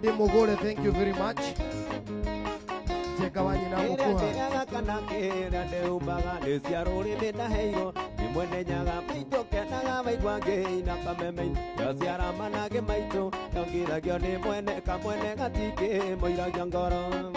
Kennedy Mogore, thank you very much. Cheka wanyi na mukuha. Nyaga kana kera de ubaga de siarori mena heiro. Imwene nyaga maito kenaga maitwa gei na kameme. Ya siara manage maito. Yangira gyone mwene kamwene gatike moira gyangoro.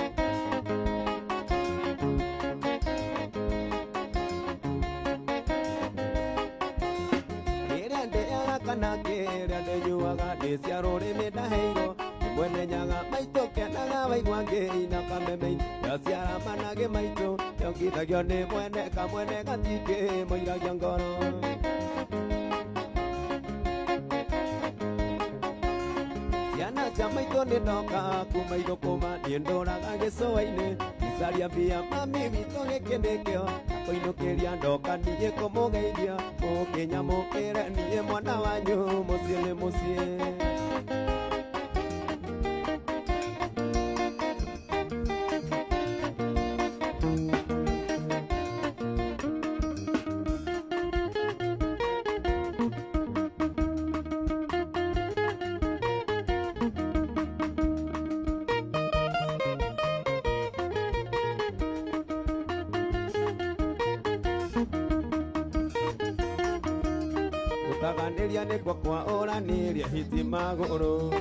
Kana kera de yuaga de siarori mena heiro. Mwene nyaga maito kenaga maitwa gei na kameme. Ya siara manage maito. Yangira gyone mwene kamwene gatike moira gyangoro. Siana chamaito ni doka kumaito kuma niendora gagesoaine. Isaria bia mami vitoge kendekeo. Koinokeria ndoka niye komogeithia. Okenya mokere niye mwana wanyu musie musie. Taganiria ni kwa oraniria hiti magoro.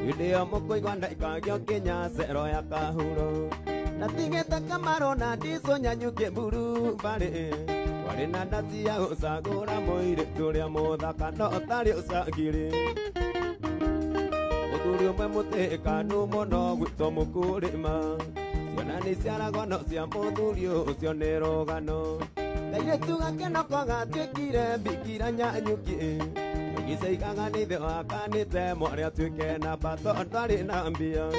Idea moko igwanda ikagyo Kenya sero ya kahuro. Natigeta kamaro na diso nyanyuke buru bare. Wale na dati ya usagora moire turia mothaka no tari usagire. Oduri umwe muteka no mono gwito mukurima. Ciana ni ciaragwo no cia muthurio ucio ni rogano. Kaire tuga keno koga twikire bikira nyanyuki. Gise ikaga ni the wakanite mwaria twike na bato ndari na mbia.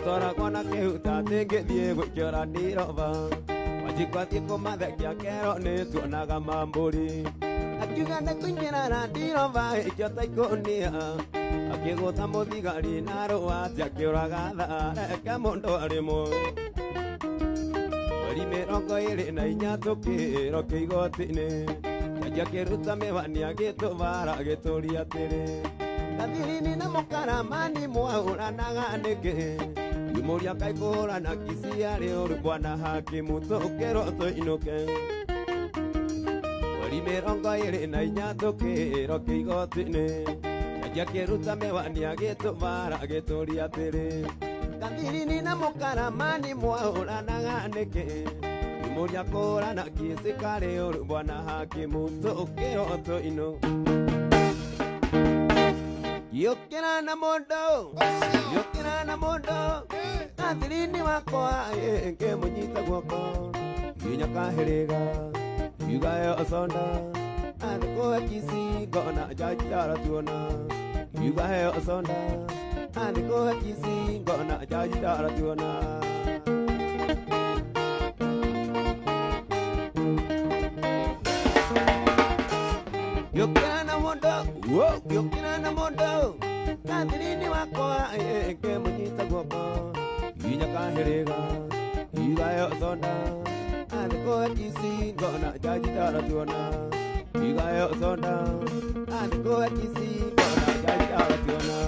Tora kwana kehuta tenge die gwikiora nirova. Wajikwati kumathekia kero ni tuonaga mamburi. Akiuga na kuingĩra na ndirova ikiota ikonia. Akĩgũta mũthigari na rũwati akĩũraga thara eke mũndũ arĩmwe. Mweri 24 tũkĩrwo kĩigoti-inĩ. Jaji akĩruta mĩwani agĩtũvara agĩtũria atĩrĩ. Gathirini na mũkaramani mwaũranaga nĩkĩ. Yumuria kaikora na kisiare bwana hakimu tokero toinoke. Wali merongo ire na inyatokero kigotine. Jaji akĩruta mewani agĩtũvara agĩtũria atĩrĩ. Gathirini na mũkaramani mwaũranaga nĩkĩ. Yumuria kora na kisiare bwana hakimu tokero toinoke. Yokera na mondo, yokera na mondo. Kathirini wakwa ke munyita guoko. Ginya kahiriga, yugayo asonda. Adiko akisi gona jajara tuona. Yugayo asonda. Adiko akisi gona jajara tuona. Yokera na mondo, yokera na mondo. Kathirini wakwa ke munyita guoko. Ginya kahiriga, yugayo asonda. Adiko akisi gona jajara tuona. Yugayo asonda. Adiko akisi gona jajara tuona.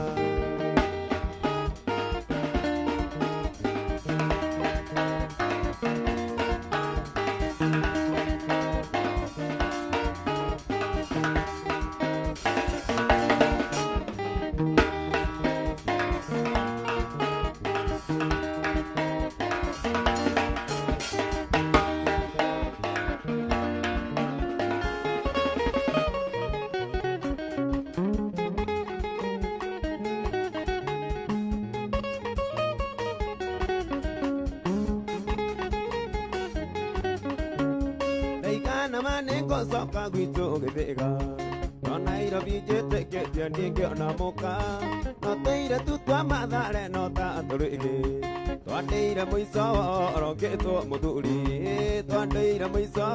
Soka gwito gebega no Nairobi jete ke ndinge ona muka no teire tutwa mathare no ta turige twandeire muico rogetwo muthuri twandeire muico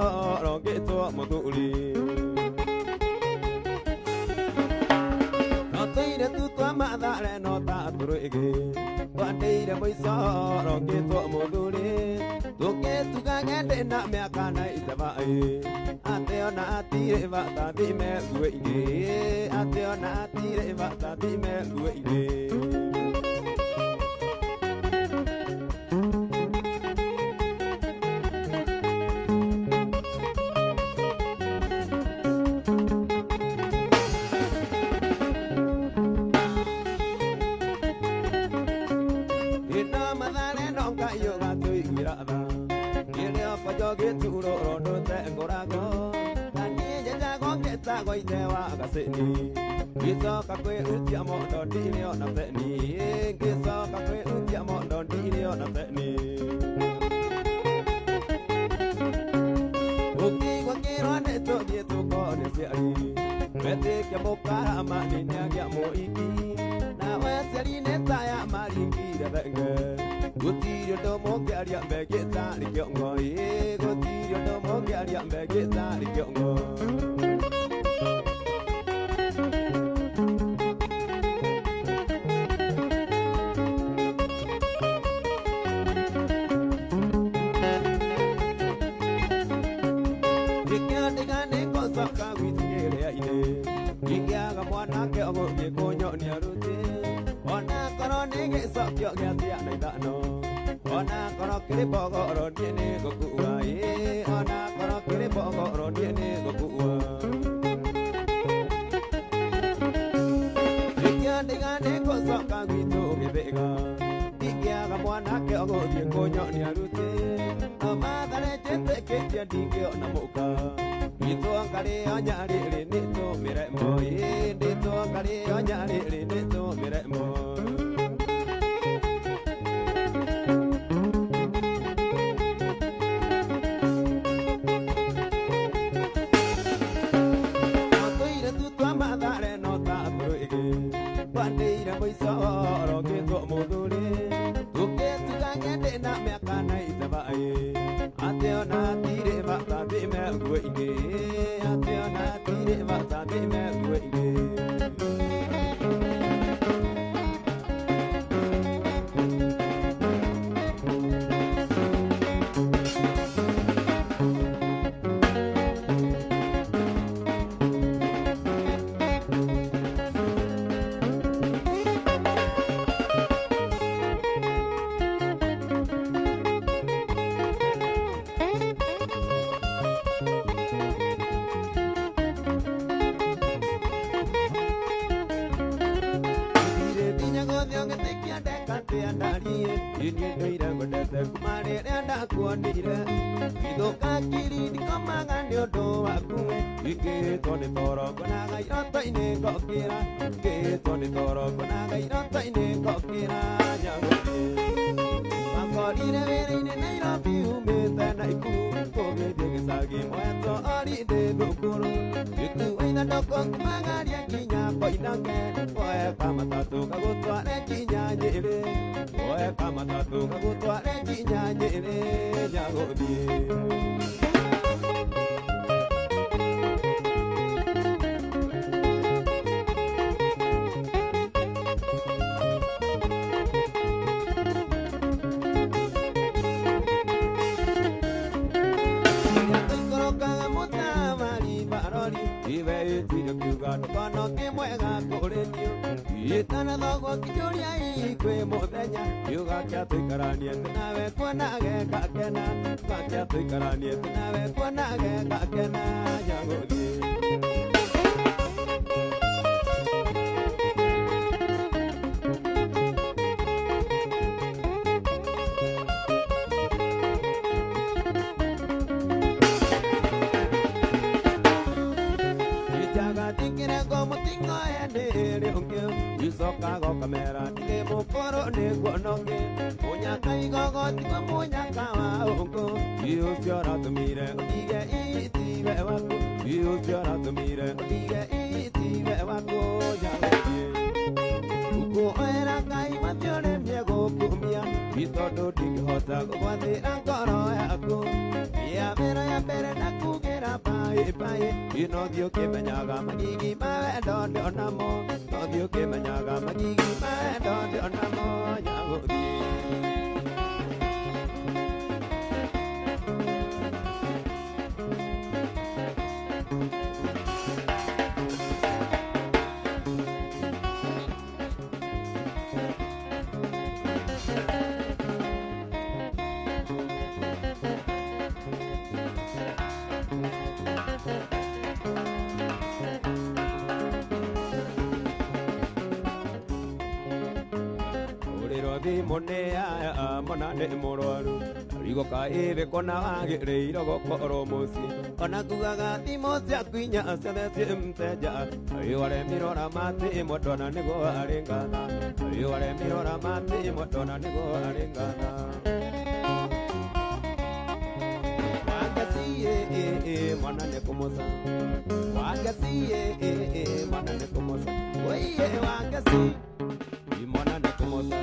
rogetwo muthuri madare no ta turuigi Wande de moiso roke to moduri Tuke tuka ngende na me akana itabai Ate ona atire va ta di me guige Ate ona atire va ta di me guige Kiso kakwe utia mo don di leo na teni Kiso kakwe utia mo don di leo na teni Uki kwa kiro ne to die to ko ne siari Mete kia bokara ma ni nya kia mo iki Na we siari ne taya maringi de benge Guti yo do mo kia ria bege ta li kyo ngoi Guti yo do mo kia ria bege ta li kyo ngoi Ona kono kiri bogo rodi ni gokua ye Ona kono kiri bogo rodi ni gokua Ikia digane koso kagito gebega Ikia gamwana ke ogo ye konyo ni arute Ama dale chete ke tia dingyo na muka Ito angkari anyari rini to mire mo ye Ito angkari anyari rini to mire mo Dio ke manyaga magigi mado de onamo nyago di monea mona ne moroaru rigo ka ebe kona age reiro go koro mosi ona kugaga timosia kwinya asene simteja ayo wale mirora mate modona nego arengana ayo wale mirora mate modona nego arengana wagasi mona ne kumosa wagasi mona ne kumosa oye wagasi mona ne kumosa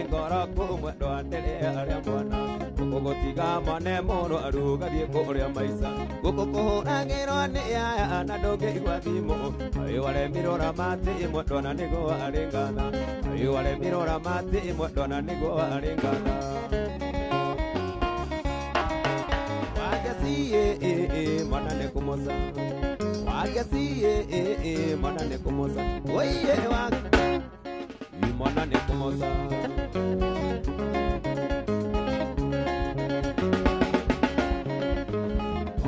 ngora ko do andele are mwana ko tiga mane moro aruga die ko ria maisa ko agero ne ya na doge kwa bimo ayo wale mirora mate mo dona nego arengana ayo wale mirora mate mo dona nego arengana wagasi mana ne kumosa wagasi mana ne kumosa oye wagasi mana ne kumosa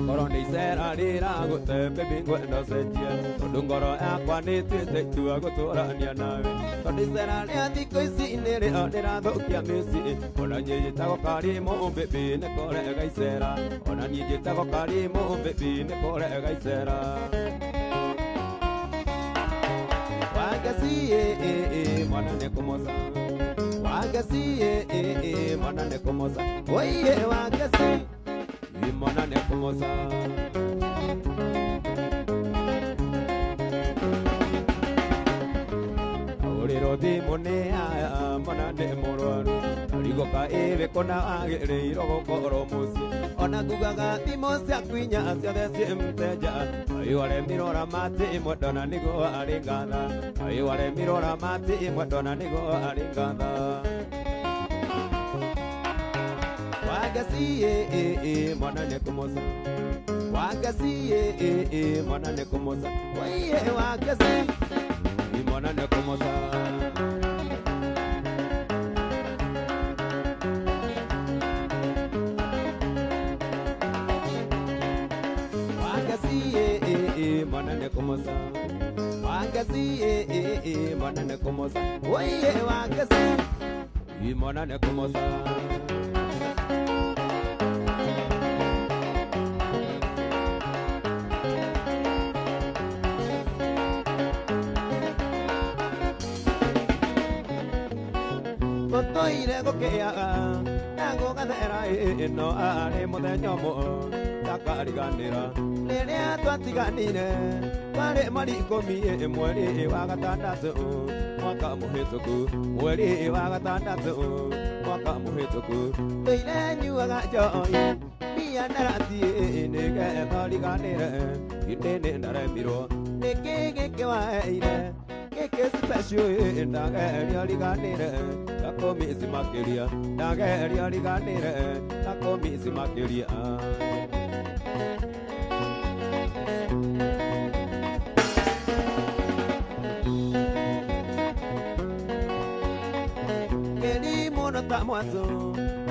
Koroni sera dira gote baby gwendo senjia Dungoro akwa ni tete tua gotora nyanawe Koroni sera ni atiko isi nere odera dokia misi Ona nyeje tako karimo baby ne kore gaisera Ona nyeje tako karimo baby ne kore gaisera Wagasi mana ne kumosa Wagasi mana ne kumosa Oye wagasi Mana ne kumosa Aurero di monea mana ne moroaru Rigo ka ebe kona age reiro go koro musi Ona gugaga timosia kwinya asya de simteja Ayo wale mirora mate modona nigo arengana Ayo wale mirora mate modona nigo arengana Wagasi mana ne kumosa Wagasi mana ne kumosa Oye wagasi mana ne kumosa Wagasi mana ne kumosa Wagasi mana ne kumosa Oye wagasi mana ne kumosa Ire go ke aga nago ganera no are mo de nyomo takari ganera nene atwati ganire pare mari komi mwere wa gatanda so mwaka muhetoku mwere wa gatanda so mwaka muhetoku ire nyu aga joy mi anarati ne ke pari ganera ine ndare miro ne ke wa ire que special in the area ganere tako mi simakeria daga area ganere tako mi simakeria Keni mono tamwazo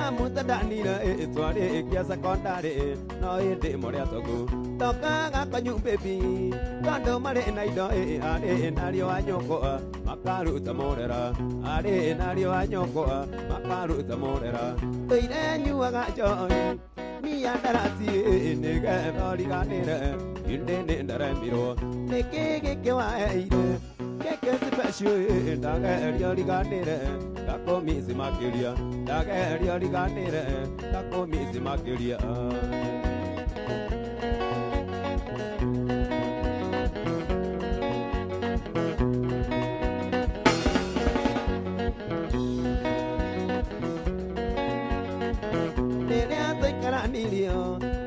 amuta danira etware kiasa kondare no inde moria toku toka ga kanyu baby kando mare naido are nario anyoko makaru tamorera are nario anyoko makaru tamorera ire nyuaga joy mi andarati nega bari ganere inde ne ndarambiro neke ke wa ire que special daga area ganere tako mi simakeria daga area ganere tako mi simakeria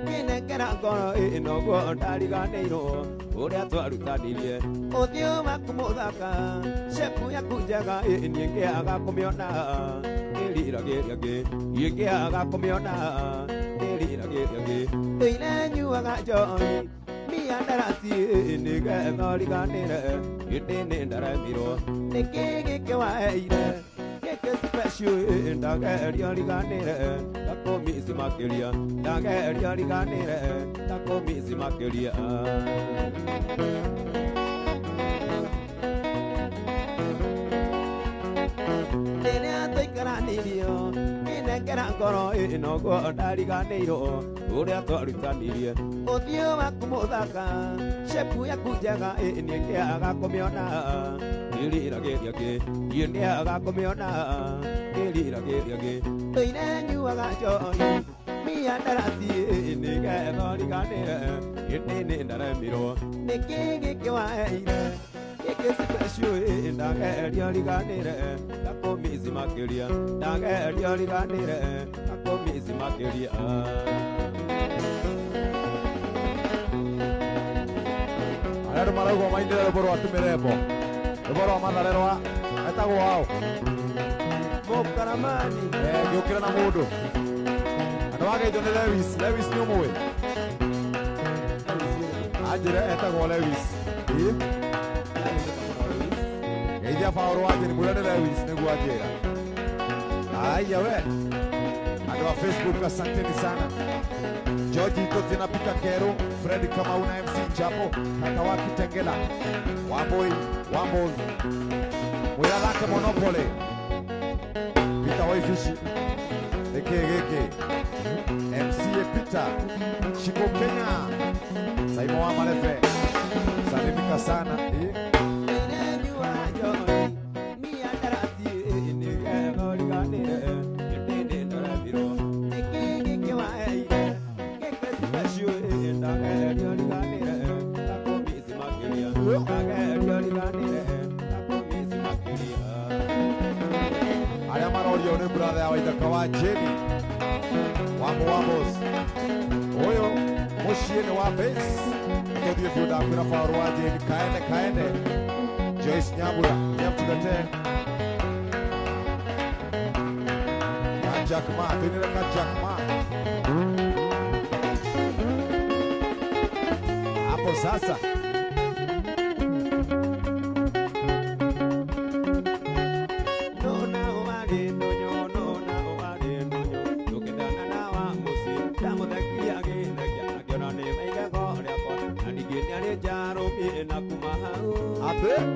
kinengera ngoro ino guo ndariganĩirwo ũrĩa twarutanirie ũthiũ waku mũthaka shepu yaku njega niĩ ngĩaga kũmĩona ngĩaga kũmĩona ĩire nyuaga njohi miandarati nĩgetha ũriganĩre hĩndĩ nĩ ndaremirwo nĩkĩ gĩkĩ waheire gĩkĩ special ndageria ũriganĩre ndakũmisi makĩria ndageria ũriganĩre ndakũmisi makĩria rĩrĩa tũikaranirio kinengera ngoro ĩno guo ndariganĩirwo ũrĩa twarutanirie ũthiũ waku mũthaka shepu yaku njega niĩ ngĩaga kũmĩona nĩrĩragĩria niĩ ngĩaga kũmĩona nĩrĩragĩria ũire nyuaga njohi miandarati nĩgetha ũriganĩre hĩndĩ nĩ ndaremirwo nĩkĩ gĩkĩ waheire gĩkĩ special ndageria ũriganĩre ndakũmisi makĩria ndageria ũriganĩre ndakũmisi makĩria Arĩa marauga mainire rwĩmbo rwa Tũmĩrembo rwĩmbo rwa Matharerwa etagwo wao Mũkaramani ngĩũkĩra na mũndũ andũ wageithio nĩ Lewis nĩ ũmũĩ anjĩre etagwo Lewis geithia Paũlũ wanjĩrĩ mwĩre nĩ Lewis nĩguo anjĩra aya we andũ wa Facebook asanteni sana George Itoti na Peter Kero Fred Kamau na MC Chapo kaka wa Kitengela Wamboi mwĩra thake Monopoly Peter Waifishi Geke MC Peter Shiko Kenya Saimo wa Marefe salimika sana Arĩa marorio nĩ brother ya Waithaka wa Jeni Wambos ũyũ mũciĩ nĩ wa base tũthiĩ biũ ndakwĩra Paũlũ wa Jeni kaende Joyce Nyambura nyamtugate na Jack Ma twĩnĩre ka Jack Ma hapo sasa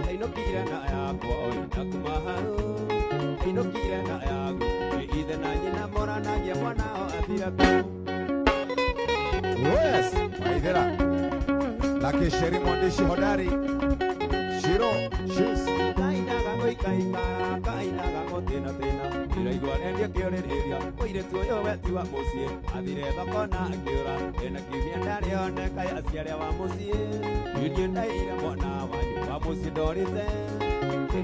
Ainokire na yakwa oina kumahau ainokire na yagu ithe na nyina moranagia mwana o athira ku yes Maithera Lucky Sheri mwandishi hodari Shiro Shoes kainaga goikaikara kainaga gotena iraigua rendia kĩorereria mũirĩtu ũyũ weti wa mũciĩ athire thoko na akĩũra ena kiumia ndarĩoneka aciarĩa wa mũciĩ irie ndaire mwana wanyu wa mũciĩ ndorĩte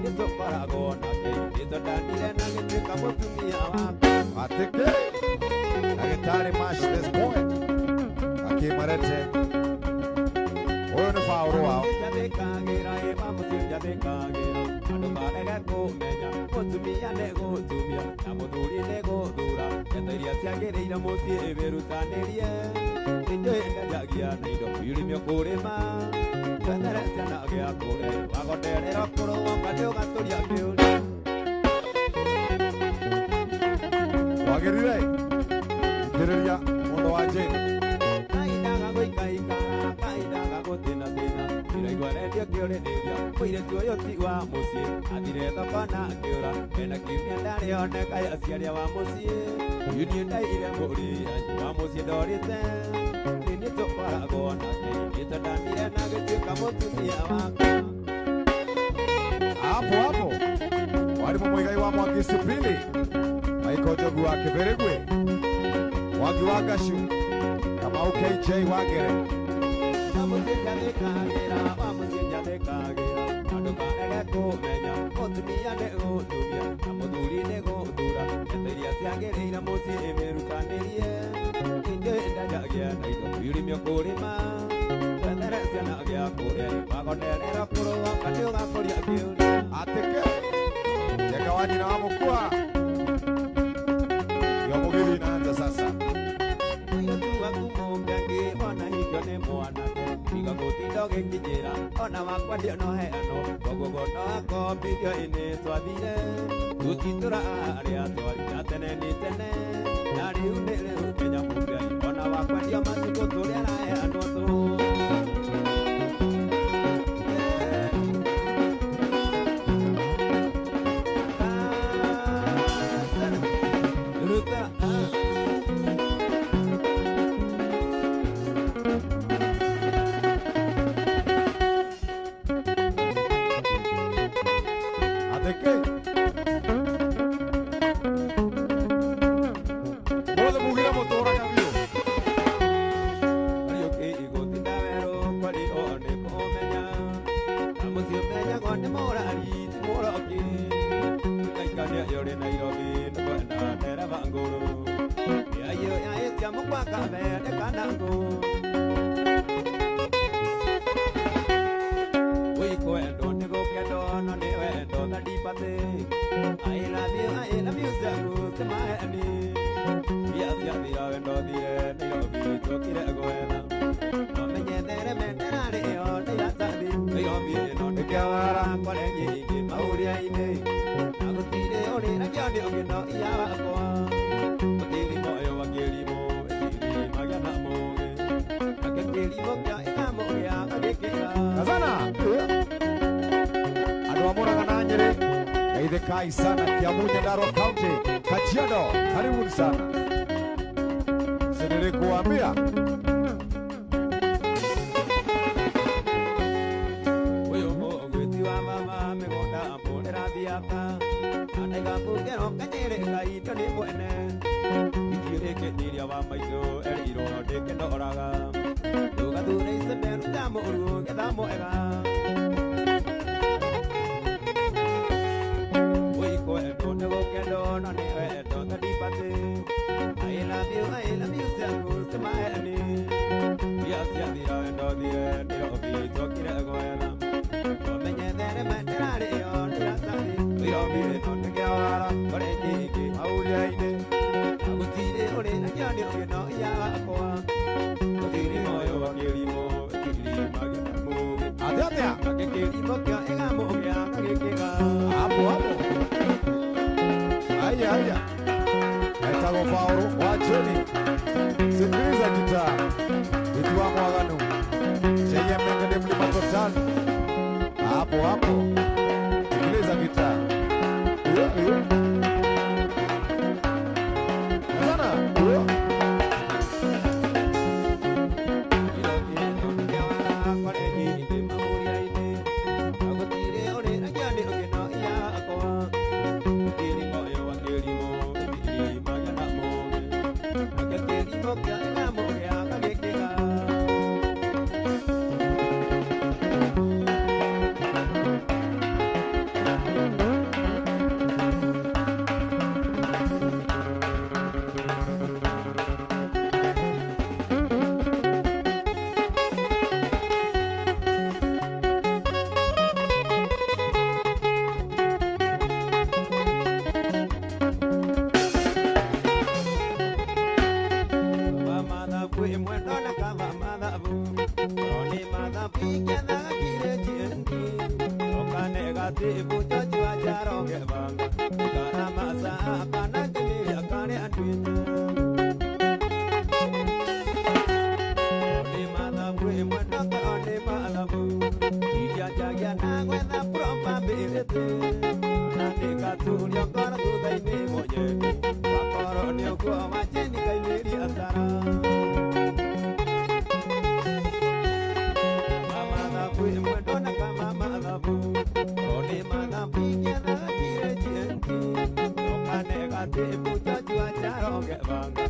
nĩ tũkoragwo nake nĩtũndanire na gĩtuĩka mũtumia wakwa Ateke Ndagĩtarĩ Mash this boy Akimarete Ũyũ nĩ Paũlũ wao njathĩkagĩra ĩma mũciĩ njathĩkagĩra andũ marege kũmenya mũtumia nĩ gũtumia na mũthuri nĩ gũthura ndeto iria ciagĩrĩire mũciĩ wĩrutanĩrie nĩnjũĩ ndendagia na indo irimio kũrĩma twethere ciana gĩa kũre wagonderera kũrũgũka nĩ ũgatũria kĩũria Wagĩrire Thikĩrĩria mũndũ wa Jane kaindaga gũikaikara kaindaga gũtĩnathĩna iraigua rendio kĩũrĩrĩria mũirĩtu ũyũ ti wa mũciĩ athire thoko na akĩũra ena kiumia ndarĩoneka aciarĩa wa mũciĩ inie ndaire mũrĩanyu wa mũciĩ ndorĩte nĩ tũkoragwo nake nĩtũndanire na gĩtuĩka mũtumia wakwa hapo Mwalimu Muigai wa Mwakisi Pili Michael Njogu wa Kĩbĩrĩgwe Wagi wa Gashu Kamau KJ Wagere wa mũciĩ njathĩkagĩra andũ ndũkarege kũmenya mũtumia nĩ gũtumia na mũthuri nĩ gũthura ndeteria ciagĩrĩire mũciĩ mĩrutanĩrie ĩndĩ ndajagia na indo kũyũrimio kũrĩma wethere ciana gĩa kũrĩa wagonerera kũrũa kandi ũgakũria kĩũria ateke Jeka wa nyina wa mũkua yo mũgĩthi inaanza sasa gũtinda ũgĩkinyĩra ona wakwa ndionoheano koguo no akombithio-inĩ twathire gũtitũra arĩa twarĩ tene nĩ tene na rĩu nĩ rĩu Kenya Mũngai ona wakwa ndio matukũ tũrĩa araheanwo tũ Kai sana Kiamunye Narok County Kajiado, karibuni sana. Siendelee kuambia huyo mwiti wa mama mĩgũnda mbũrĩra thiaka andaiga mbũngĩro kanyĩrĩ ngaitio nĩ mwene ithiũrĩkĩnyiria wa maitũ erirwo ndĩkĩndoraga ndũgathure icembe ruta mũru getha mwega Etago Paulo wacheni sikiliza gitaa ikiwa mwaganu chenye mengine mlima total hapo sikiliza gitaa iyo sana Get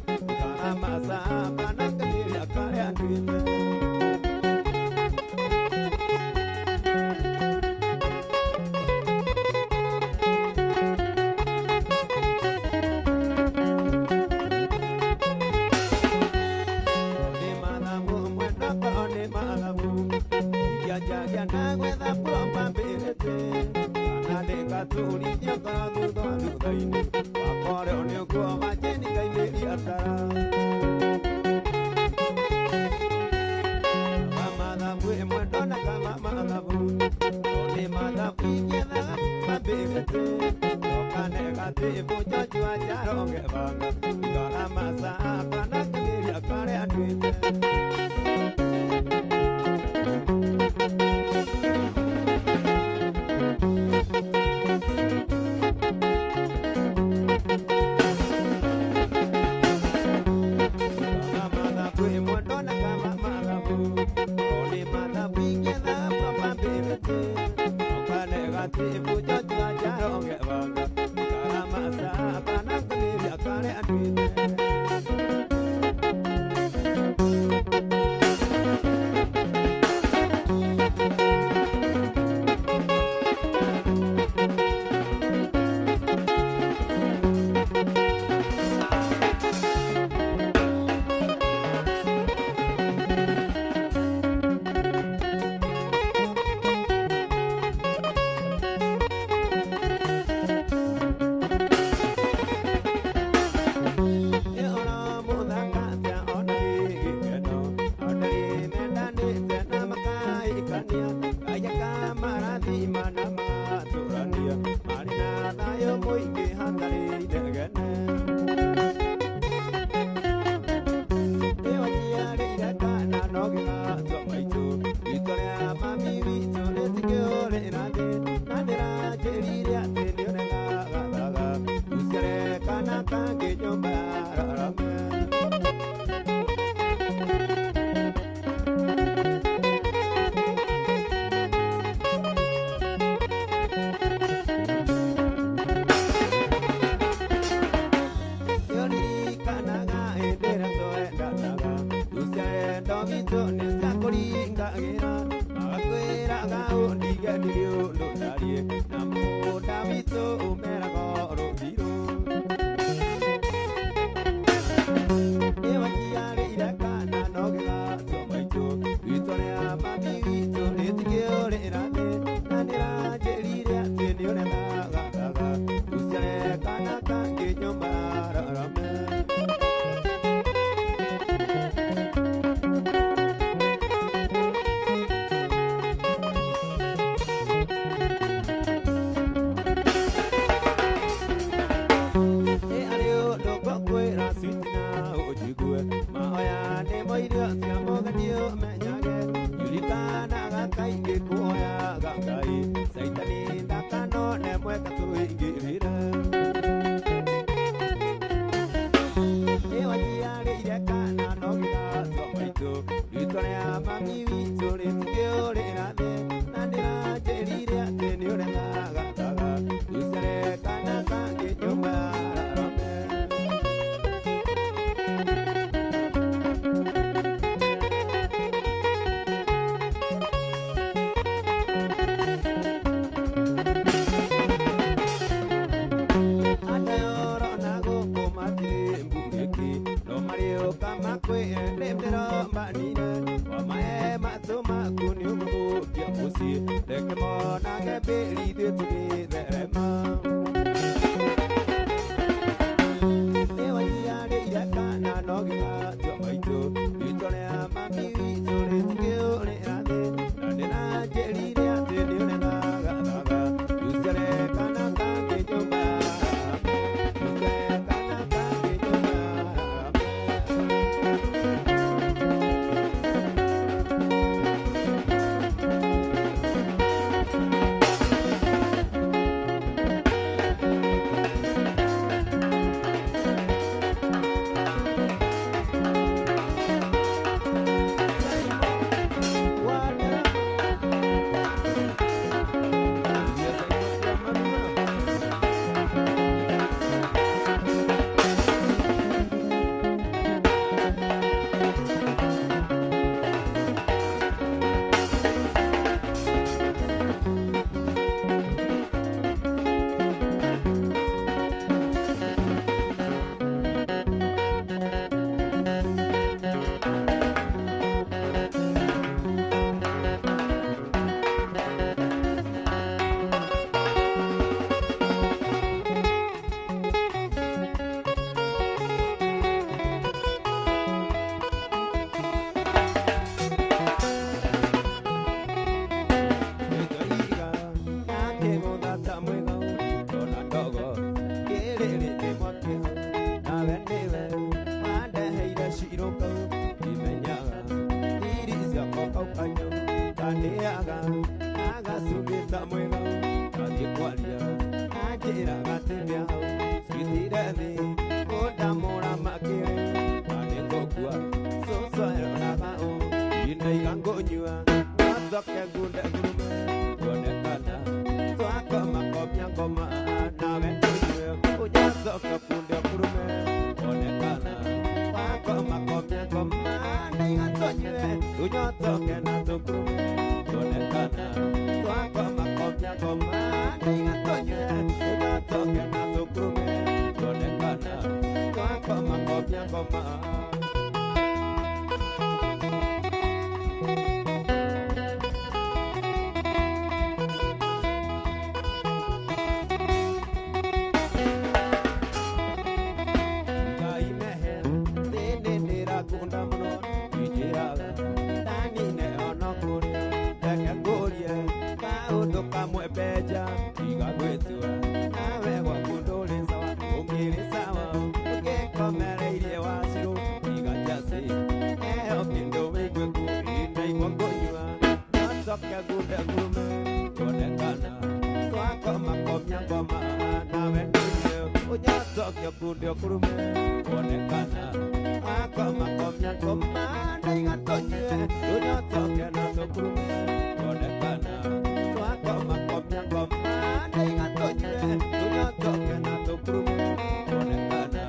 nĩaga agacumĩta mwĩga gathiĩ kwaria anjĩraga atĩ nĩahau citire thĩ mũndamũra makĩrĩ na nĩngũkua cũcũ eroraga ũ inaiga ngũnyua natoke ngunde ngurume kuonekana twakoma komia ngoma nawe tũnyue ũnyacoka kunde ngurume kuonekana twakoma komia ngoma naiga tũnyue tũnyotoke na tũkurume kuonekana twakoma komia ngoma naiga tũnyue tũnyotoke na tũkurume kuonekana twakoma komia ngoma. Beja, iga gwetua, nawe wakundole sawa, ungiri sawa, uke komereire wasiru, iga jase, kindo wigweku, ina igwangonyua, natoke gunde ngurume, kuonekana, twakoma komia ngoma, nawe ndunye, unyatoke gunde ngurume, kuonekana, twakoma komia ngoma, naiga tonyue, unyatoke na tukurume, kuonekana, twakoma komia ngoma, naiga tonyue, unyatoke na tukurume, kuonekana,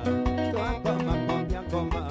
twakoma komia ngoma.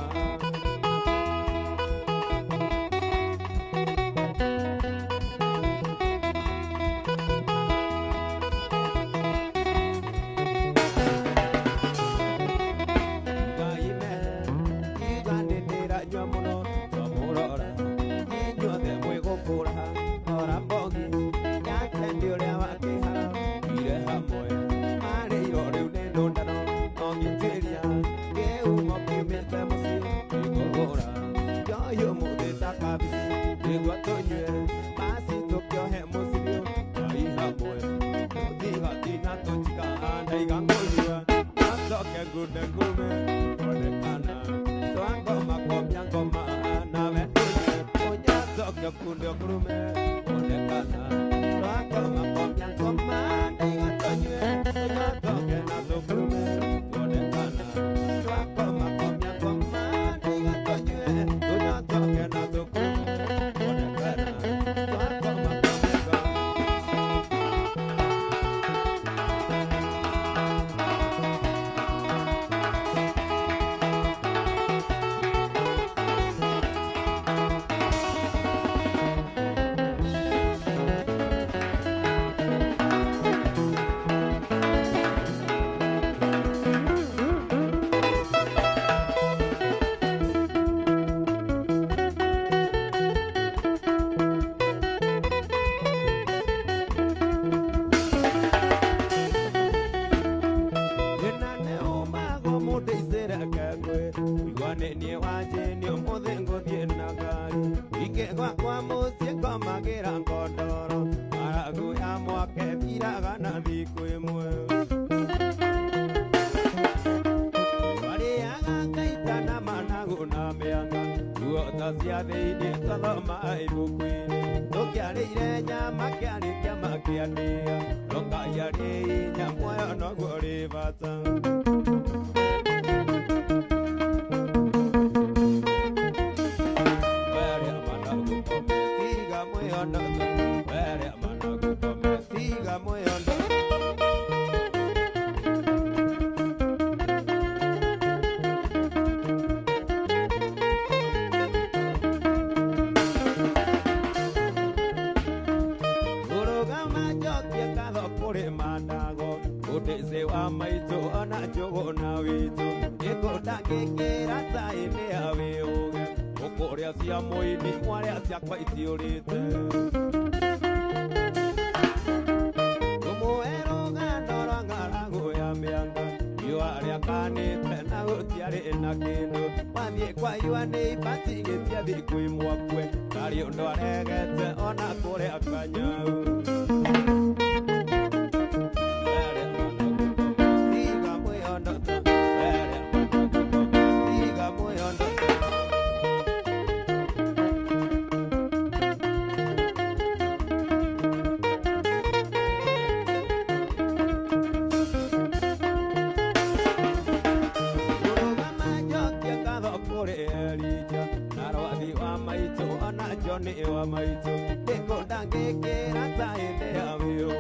Johnny wa maitu Nikunda ngikira taende ya wio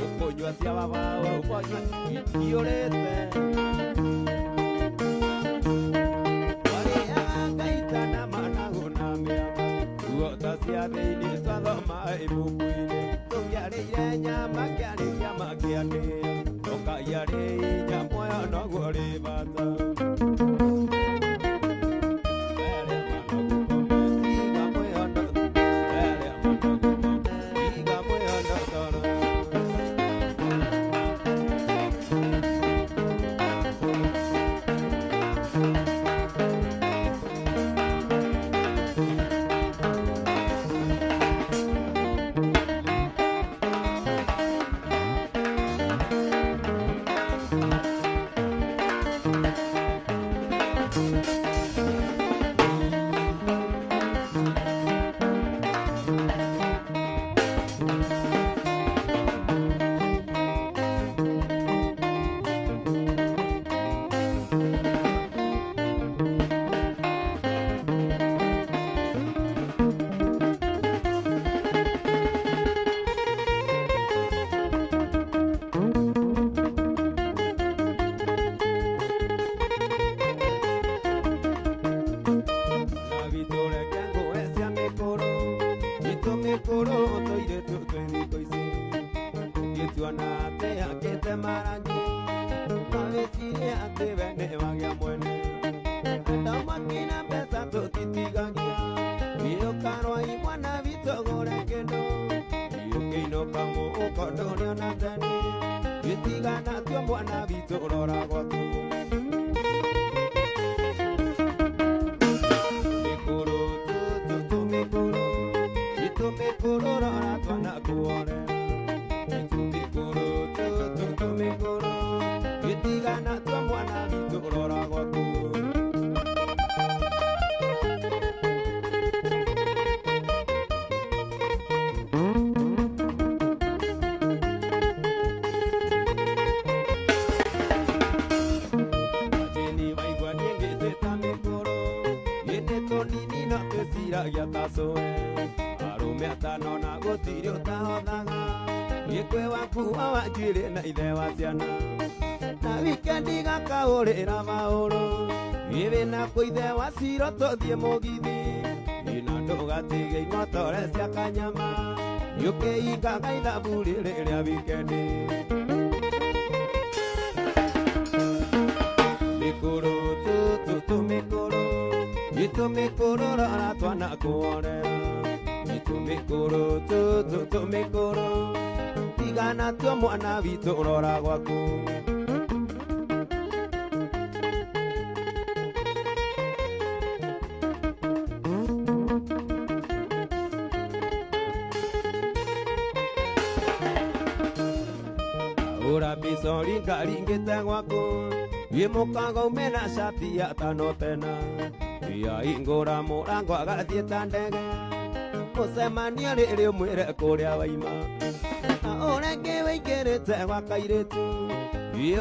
Ukonywa cia baba ukonywa ikiorete Waria ngaita na managu na miama Guota cia thiini twathoma ibuku-ini Tugiarĩire nyama kĩarĩkia makĩanĩra Tukaiarĩ nyamũyo noguo rĩ bata Tothie mugithi ina ndugatige inotore cia kanyama yukiinga gaithabu rĩrĩa wikendi mikuru tutu mikuru itu mikuru rora twana kuorera itu mikuru tutu mikuru tigana tuo mwana witu rora gwaku Bisori karingite gwaku Wimukaga umena shati ya tano tena Ia ingura murango agathiĩta ndege Mũcemanio rĩrĩ mwĩre kũrĩa waima Ũrenge wĩingĩrĩte gwa kairĩtu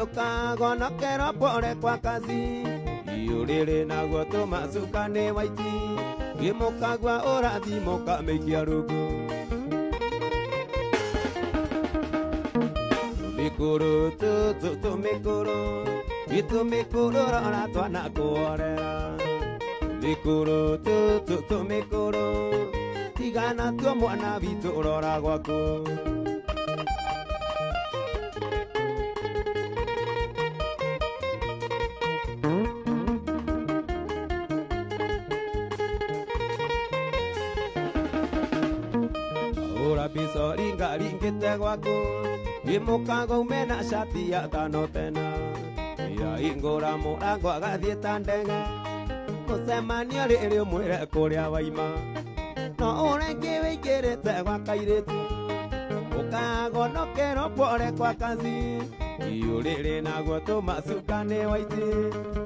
Ũkagonokera pore kwa kazi Rĩrĩ naguo tũmacuka nĩ waiti Wimukagwa ũrathimũka mĩikia rungu Mikuru tutu mikuru itu mikuru rora twana kuorera Mikuru tutu mikuru tigana tuo mwana witu rora gwaku Ora bisori ngaringite gwaku Wimukaga umena shati ya tano tena Ia ingura murango agathiĩta ndege Mũcemanio rĩrĩ mwĩre kũrĩa waima No ũrenge wĩingĩrĩte gwa kairĩtu Ũkagonokera pore kwa kazi Iyo rĩrĩ naguo tũmacuka nĩ waiti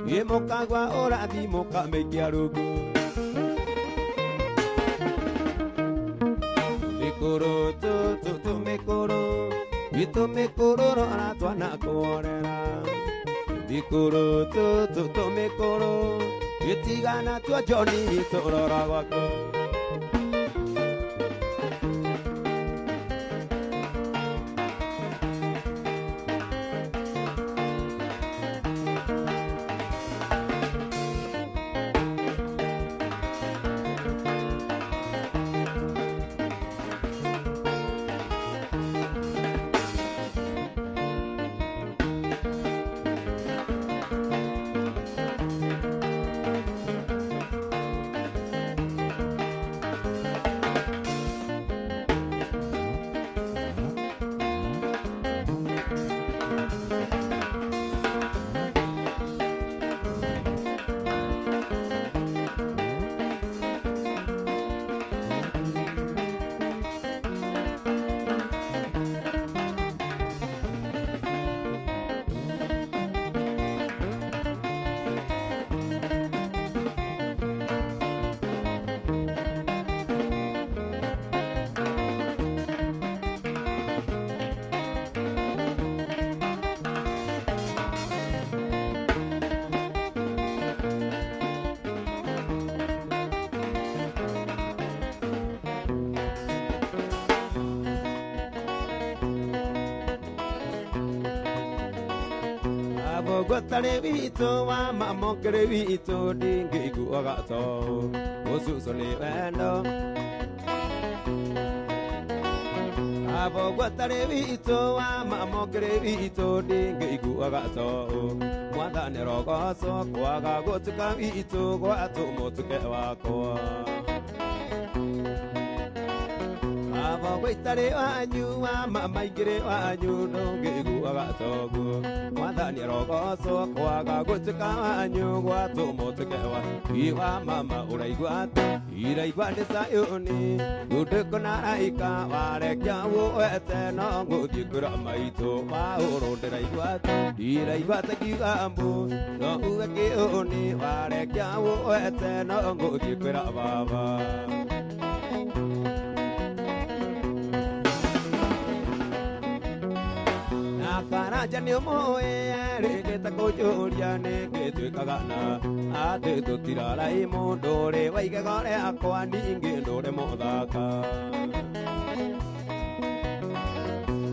Wimũkagwa ũrathimũka mĩikia rungu Mikuru tutu mikuru Itu mikuru rora twana kuorera Mikuru tutu mikuru Itigana tuo Johnny witu rora gwaku gotare wito wa mamokere wito dingi guagato osuso ni wendo abo gotare wito wa mamokere wito dingi guagato mwadane rogoso kwaga gotuka wito gwatu motuke wako abo gotare wanyu wa mamaigire wanyu dongi guagato mwadane rogoso kwaga gotuka wanyu gwatu motuke wa iwa mama uraigwata iraigwate sayoni gudukona aika warekya woete no guthikura maito wa urondera igwata iraigwata kigambu no uwekioni warekya woete no guthikura baba Karaja ni moe regeta kojoria ne ketwekagana ate tutirara imondore waiga gore akwa ninge ndore mothaka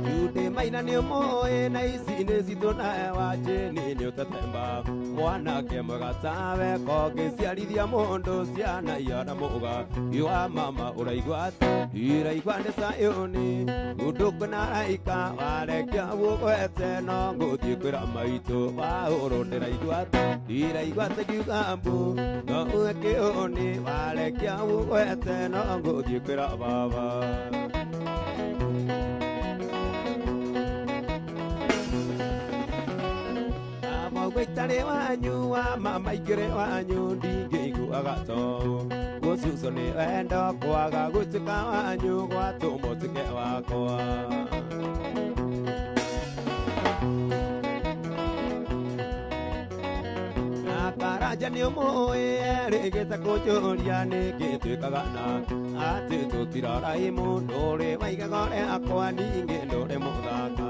Jude maina ni moe na isi ne zitona waje ni nyotatemba mwana ke mwagatawe koge ciarithia mondo ciana iara muga iwa mama uraigwata iraigwande sayoni gudukuna aika warekya wogwete no nguthikwira maito wa urondera igwata iraigwata kigambu no uwekioni warekya wogwete no nguthikwira baba Wetare wanyu wa mamaigire wanyu ndingi guagato gususo ni wendo kwaga gutuka wanyu gwatu motuke wakwa Karaja ni moe regeta kojoria ne getwekagana ati tutirara imondore waiga gore akwa ninge ndore muthaka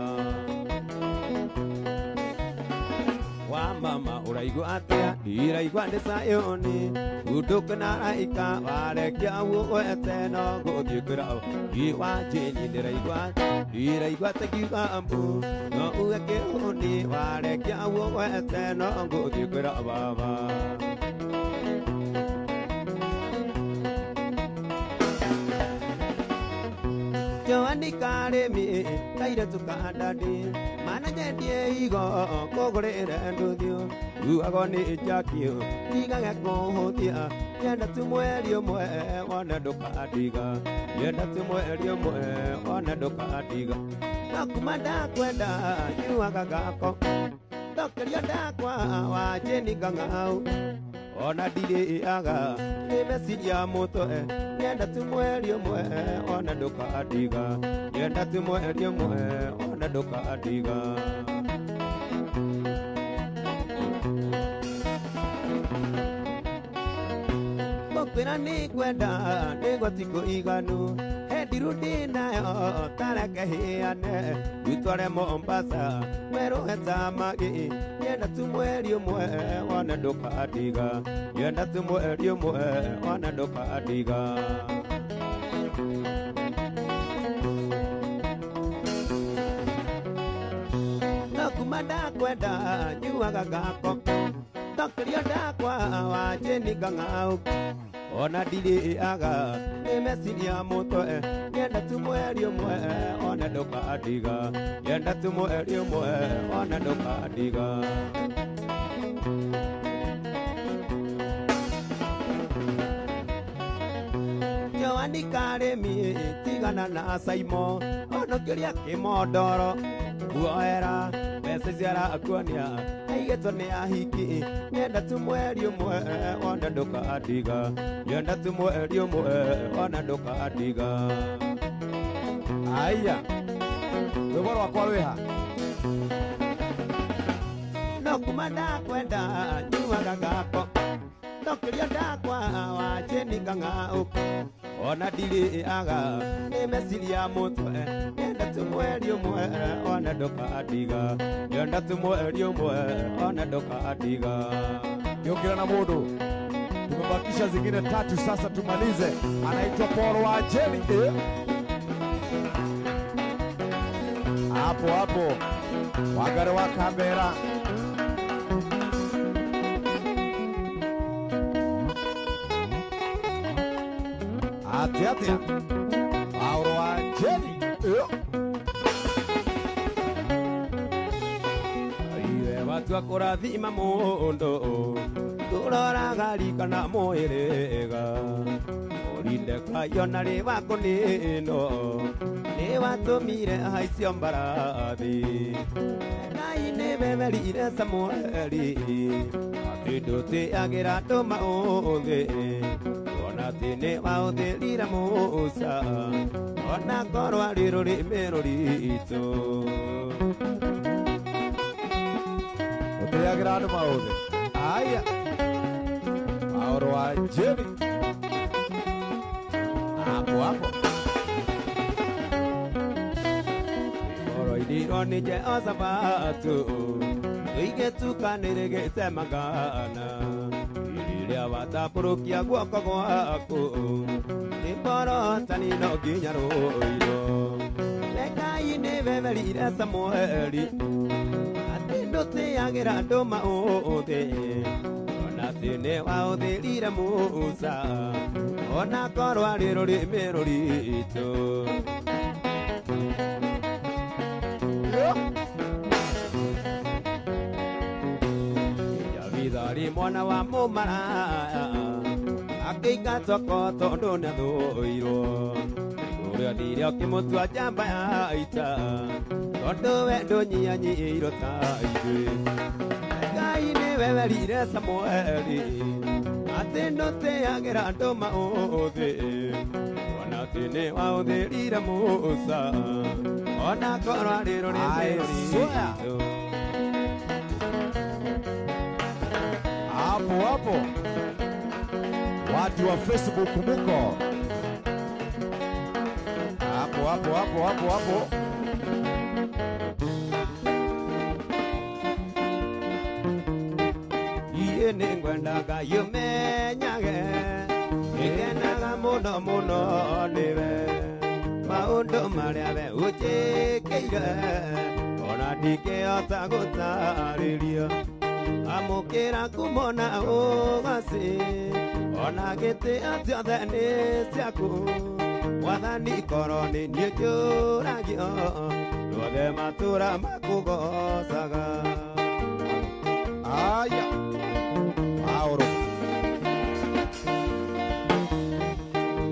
Mama uraigwata iraigwande sayoni gudukana aika warekya woete no guthikura iwa jeni ndiraigwata iraigwata kigambu no uwekioni warekya woete no guthikura baba Joani karemi kaire tukandadi mana jendie igo kogorere nduthio uagoni jakio tiga gakohotia yenda tumwerio mwe ona ndukadiga yenda tumwerio mwe ona ndukadiga nakumanda kwenda yuaga gako dokeria ndakwa wajeni gangau ona ndiri aga nimesiria mutwe yenda tumwerio mwe ona ndukadiga yenda tumwerio mwe ona ndukadiga Bokwira ni kwenda nego tiko iganu hedirudi nayo taraka hiane witware Mombasa mweru hetamagi yenda tumwerio mwe ona ndukadiga yenda tumwerio mwe ona ndukadiga Nakumanda kwenda nyuaga gako Dokeria ndakwa wajeni gangau ona ndiri aga nimesiria mutwe yenda tumwerio mwe ona ndukadiga yenda tumwerio mwe ona ndukadiga Joani karemi tigana na saimo ono kiria kimodoro uoera pesa ciara akuania aigeto ni ahiki yenda tumwerio mwe ona ndukadiga yenda tumwerio mwe ona ndukadiga Aya Weboro wakwa weha Nokumanda kwenda nyuaga gako Dokeria ndakwa wajeni gangau ona ndiri aga nimesiria mutwe yenda tumwerio mwe ona ndukadiga yenda tumwerio mwe ona ndukadiga Yokira na mundu tumebakisha zingine tatu sasa tumalize anaitwa Paul wa Jeni hapo hapo wagare wa Kambera atia Paulo wa Jeni iwe watu akurathima mundu turoraga rikana mwirega urinde kayona ri wakunino ni watumire haicio mbarathi Ngai ni beberire Samueli ati ndutiagira andu mauthi ona ati ni wauthirire Musa ona korwo ari rurimi ruritu utiagira andu mauthi aya Paulo wa Jeni hapo Oroidiro ni Jehoshafatu tuigetukanĩrĩgĩte magana rĩrĩa wataburukia guoko gwaku nĩmborotani no nginya rũiro Ngai nĩbeberire Samueli atĩ ndũtĩagĩra andũ maũthĩ ona atĩ nĩ waũthĩrire Musa ona korwo arĩ rũrĩmĩ rũritũ Davidari mwana wa mũmaraya akĩingatwo ko tondũ nĩathũirwo ũrĩa thire ũkĩmũtua njamba ya ita tondũ we ndũnyianyirwo ta ithuĩ Ngai nĩweberire Samueli atĩ ndũtĩagĩra andũ maũthĩ ona atĩ nĩ waũthĩrire Musa ona korwo arĩ rũrĩmĩ rũritũ hapo watu wa Facebook muko hapo iye nĩngwendaga yumenyage ĩgenaga mũno nĩwe maũndũ marĩa we ũnjĩkĩire ona ndingĩhota gũtarĩria amũkĩra kumona ũgacĩ ona gĩtĩo ciothe nĩ ciaku Mwathani korwo nĩ niĩ njũragio ruothe matũũra makũgocaga aya Paulo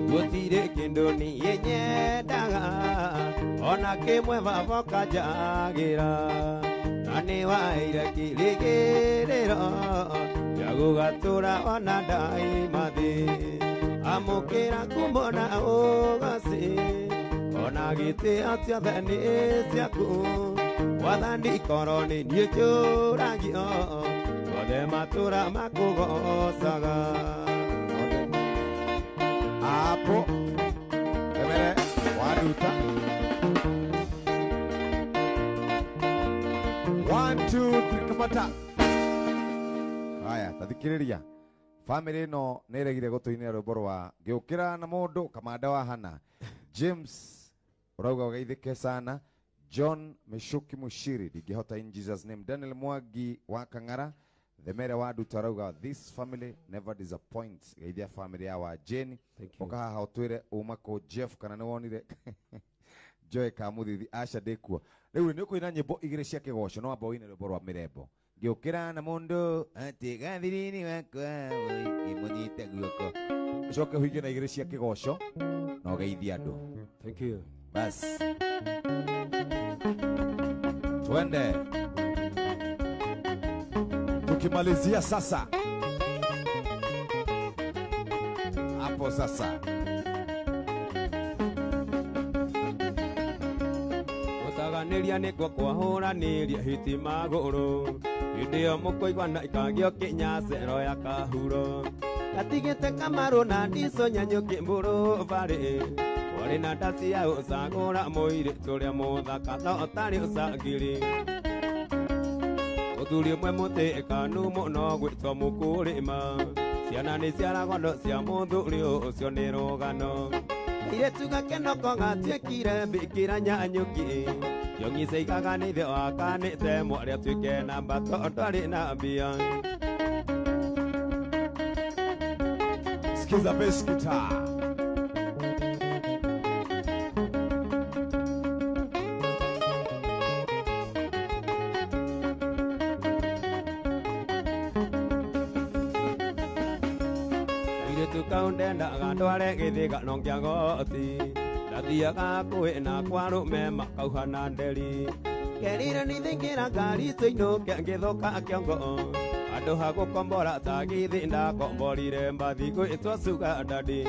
gũtirĩ kĩndũ niĩ nyendaga ona kĩmwe baba kanjagĩra na nĩ waheire kĩrĩgĩrĩro gĩa gũgatũũra ona ndaima thĩ amũkĩra kumona ũgacĩ ona gĩtĩo ciothe nĩ ciaku Mwathani korwo nĩ niĩ njũragio ruothe matũũra makũgocaga hapo emere waduta 1 2 3 kamata haya tathikiriria family no neregire gutuinira rwimbo rwa ngiukira na mundu kamanda wa hana James urauga ugeithike sana John Meshuki Mushiri ndingihota in Jesus name Daniel Mwagi wa Kang'ara the mere wadu tarauga this family never disappoints geithia family ya wa Jeni ukaha hotwire umako Jeff kana niwonire Joy Kamuthi Asha Dekua riu ni kuina nyimbo igire cia kigoco no amba wine rwimbo rwa mirembo ngiukira na mundu ati gathirini wakwa imunyite guoko coke huige na igire cia kigoco no geithia andu Thank you bas twende tukimalizia sasa hapo sasa gutaganĩria nĩguo kwahũranĩria hiti magũrũ hĩndĩ ĩyo mũkũigua na ikagio kĩnyacero ya kahuro gatigĩte kamarũ na ndico nyanyũki mbũrũ barĩ warĩ na ndaci ya ũcagũra mũirĩtu ũrĩa mũthaka ta ũtarĩ ũcangiri mũthuri ũmwe mũtĩkanu mũno gwĩtwo mũkũrĩma ciana nĩ ciaragondo cia mũthuri ũcio nĩ rũgano airĩtu gakenoko gatuĩkire mbĩkĩra nyanyũki yong'ica igaga nĩ ithe wakanĩte mwarĩ atuĩke namba tondũ arĩ na mbia sikiza bass guitar ndware gĩthĩga no ngĩagoti ndathiaga kwĩna kwa rũme makauhana nderi kerire nĩthingĩra ngari tũinũke ngĩthũka kĩongo andũ ha gũkombora ta gĩthĩ ndakomborire mbathi gwĩtwo sugar daddy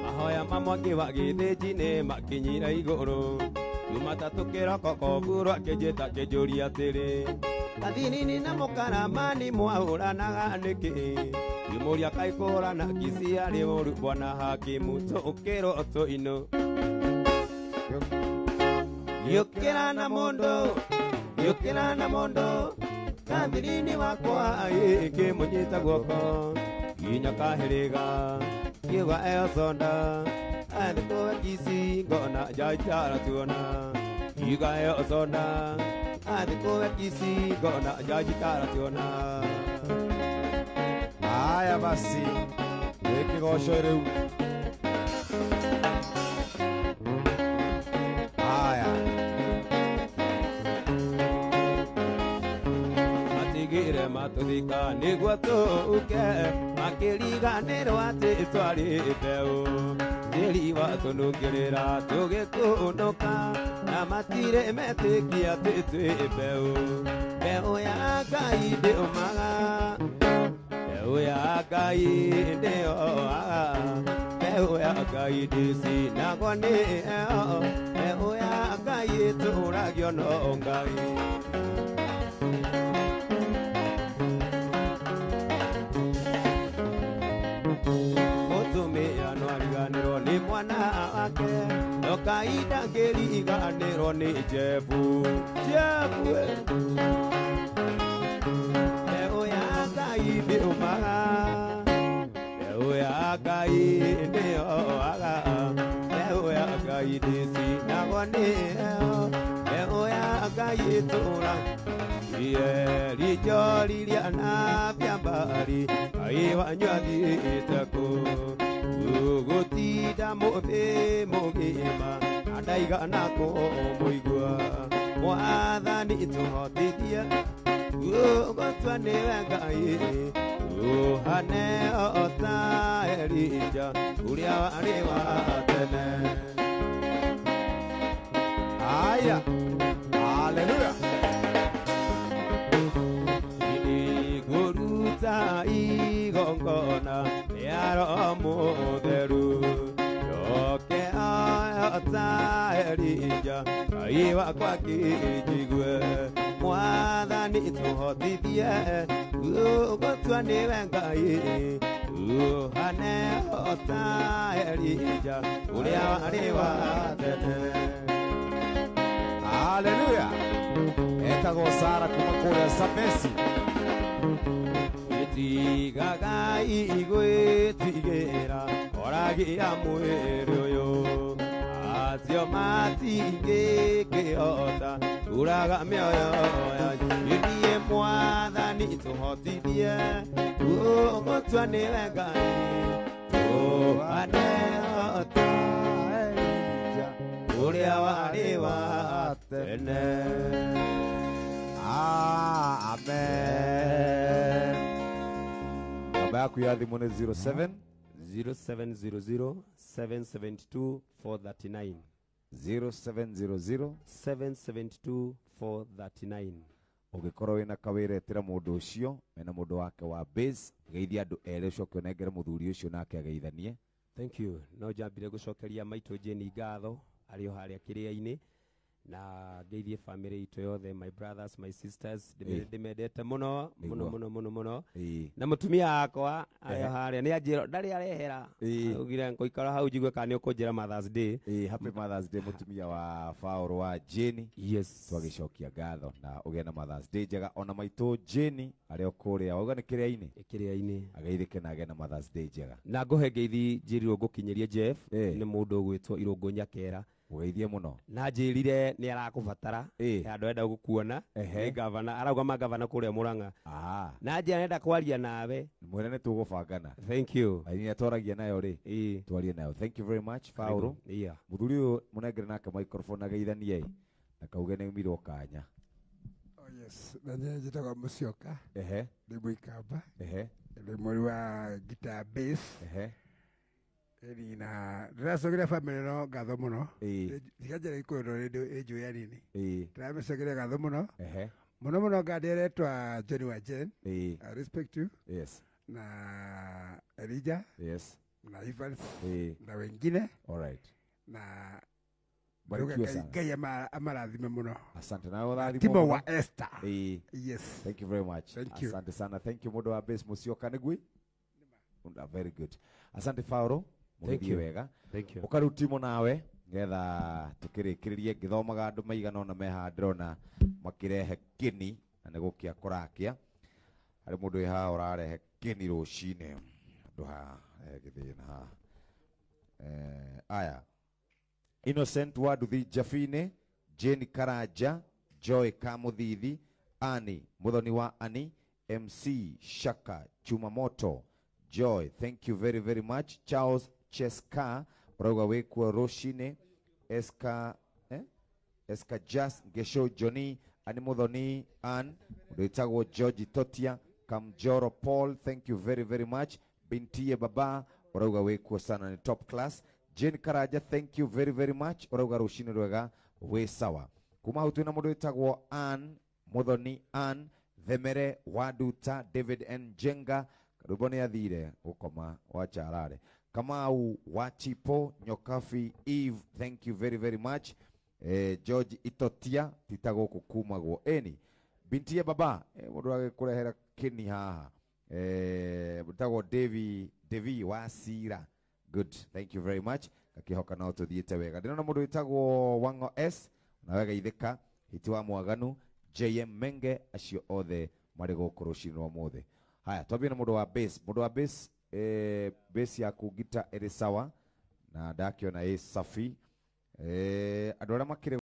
mahoya mamwe wa gĩthĩnji-inĩ makinyire igũrũ Jumatatu kĩroko koburo akĩnjĩta akĩnjũria atĩrĩ Kathinini na mũkaramani mwahũranaga nĩkĩ ngĩmũria kaĩ kũhũrana kisia rĩ ũru bwana hakimu tũkĩrwo tũinũ gĩũkĩra na mũndũ Kathinini wakwa ngĩmũnyita guoko nginya kahĩrĩga kiuga eo sonda Adikowe kisi ngona jajara tuona Yuga eo sonda Adikowe kisi ngona jajara tuona Haya basi kĩgoco rĩu haya matigire matũthika nĩguo tũke makĩriganĩrwo atĩ twarĩte ũũ tĩri watũnũkĩrĩra tũgĩkũnũka na matirĩ metĩkia atĩ twĩ mbeũ mbeũ ya Ngai ndĩũmaga mbeũ ya Ngai ndĩoaga mbeũ ya Ngai ndĩcinagwo nĩyo mbeũ ya Ngai ĩtũragio no Ngai ni mwana wake no kaida ngĩriganĩrwo nĩ Jebu mbeũ ya Ngai ndĩũmaga mbeũ ya Ngai ndĩoaga mbeũ ya Ngai ndĩcinagwo nĩyo mbeũ ya Ngai ĩtũragio rijori rĩa nabia mbari Ngai wanyu athiĩte kũ Gũtinda mũgĩma andaigana kũmũigua Mwathani tũhotithie gũtua nĩwe Ngai ũhane o ta Elija ũrĩa warĩ wa tene haya haleluya Gũruta igongona rĩa Roho Mũtheru njoke o ta Elija Ngai wakwa kĩnjigue Mwathani tũhotithie gũtua nĩwe Ngai ũhane o ta Elija ũrĩa warĩ wa tene haleluya etagwo Sara kuma kũrĩa Samesi Tigaga igwĩtigĩra oragia mwĩrĩ ũyũ acio matingĩkĩhota kũraga mĩoyo yanyu Niĩ Mwathani tũhotithie gũtua nĩwe Ngai tũhane o ta Elija ũrĩa warĩ wa tene amen namba yaku ya thimũ nĩ 07 0700 772 439 0700 772 439 ũngĩkorwo wĩna kawĩra etĩra mũndũ ũcio mena mũndũ wake wa base geithia andũ erĩ ũcoke ũnengere mũthuri ũcio nake ageithanie Thank you no njambire gũcokeria maitũ Jeni ngatho arĩ o harĩa kĩrĩa-inĩ na ngeithie family itũ yothe my brothers my sisters ndĩmendete mũno na mũtumia wakwa arĩ harĩa nĩ anjĩra ndarĩ arehera augire ngũikara hau njigue kana nĩ ũkũnjĩra Mother's Day happy Mother's Day mũtumia wa Paul wa Jeni yes twagĩcokia ngatho na ũgĩe na Mother's Day njega ona maitũ Jeni arĩ o kũrĩa wauga nĩ kĩrĩa-inĩ ageithĩke na agĩe na Mother's Day njega na ngũhe ngeithi njĩrirwo ngũkinyĩrie Jeff nĩ mũndũ ũgwĩtwo Irũngũ Nyakera Ugeithie mũno na njĩrire nĩ arakũbatara andũ enda gũkuona nĩ gavana arauga magavana kũrĩa Mũrang'a na njĩra nenda kwaria nawe mwene nĩ tũgũbangana thank you aini atwaragia nayo rĩ twarie nayo thank you very much Paul mũthuri ũyũ mũnengere nake microphone ageithanie na kauge nĩ umirwo kanya oh Yes, nanye jitagwo Musyoka. Ndi Muikamba. Ndi muri wa guitar bass. Eri na ndĩracokera family no ngatho mũno. Ndikajĩra ikuĩrwo rĩndĩ ĩnjũĩ anini. Ndĩramĩcokera ngatho mũno. Mũno mũno ngandiretwa Johnny Wajen. I respect you. Yes. Na Elijah. Yes. Na Evans. Na wengine. All right. Na Ngai amarathime muno. Asante na urathime Timo wa Esther. Yes. Thank you very much. Thank you. Asante sana. Thank you Modo wa Bass Musyoka nigwi. Very good. Asante Fauro. Thank you. Wega. Thank you. Ukaru timo nawe getha tukirikiririe ngithomaga andu maigana ona meha ndrona makirehe kini na nigukia kurakia. Hari mundu iha urarehe kini rucine. Andu ha githina ha. Aya. Innocent Waduthi Jafine, Jane Karaja, Joy Kamuthithi, Ani Muthoni wa Ani, MC Shaka Chumamoto, Joy, thank you very very much. Charles Cheska, Roga Wekwa Roshine, Eska Just Gesho Johnny, Ani Muthoni An, Ritago George Totia, Kamjoro Paul, thank you very very much. Bintiye Baba, Roga Wekwa sana ni top class. Jane Karaja, thank you very very much. Orauga rushini rwega we sawa. Kuma hutu na mundu itagwo Ann Muthoni Ann Themere Waduta David N Jenga kariboni athire gukoma wacha arare. Kamau Wachipo Nyokafi Eve, thank you very very much. George Itotia titagwo kukumagwo eni bintiye baba mundu agikurehera kini haha mutagwo Devi Wasira. Good, thank you very much. Kakihoka no tuthiite wega. Ndina mundu witagwo Wango S na wega itheka hiti wa mwaganu JM Menge acio othe mari gukurucinwo muthe. Haya twambie na mundu wa bass. Mundu wa bass bass ya kugita eri sawa na ndakiona safi. Andu aria makire